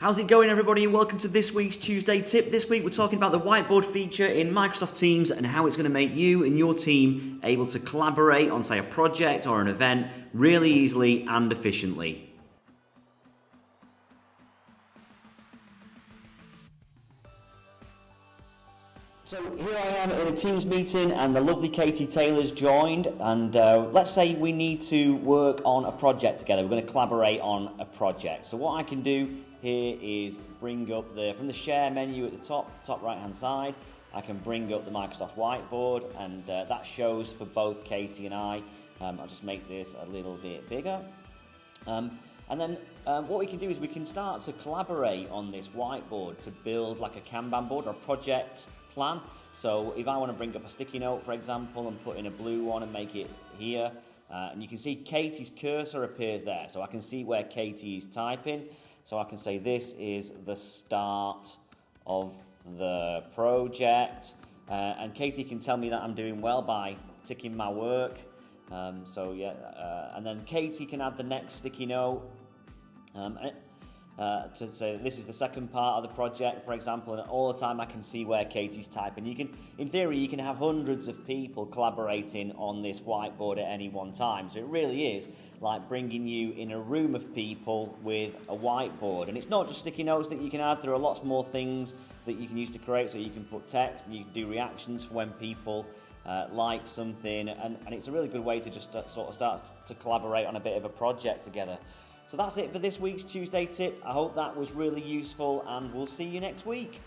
How's it going, everybody? Welcome to this week's Tuesday Tip. This week we're talking about the whiteboard feature in Microsoft Teams and how it's going to make you and your team able to collaborate on, say, a project or an event really easily and efficiently. So here I am in a Teams meeting and the lovely Katie Taylor's joined, and let's say we need to work on a project together. We're going to collaborate on a project. So what I can do here is bring up from the share menu at the top right hand side, I can bring up the Microsoft Whiteboard, and that shows for both Katie and I. I'll just make this a little bit bigger. And then what we can do is we can start to collaborate on this whiteboard to build like a Kanban board or a project plan. So if I want to bring up a sticky note, for example, and put in a blue one and make it here, and you can see Katie's cursor appears there, so I can see where Katie is typing. So I can say this is the start of the project, and Katie can tell me that I'm doing well by ticking my work. And then Katie can add the next sticky note to say this is the second part of the project, for example, and all the time I can see where Katie's typing. In theory, you can have hundreds of people collaborating on this whiteboard at any one time. So it really is like bringing you in a room of people with a whiteboard. And it's not just sticky notes that you can add. There are lots more things that you can use to create. So you can put text and you can do reactions for when people like something. And it's a really good way to just sort of start to collaborate on a bit of a project together. So that's it for this week's Tuesday Tip. I hope that was really useful, and we'll see you next week.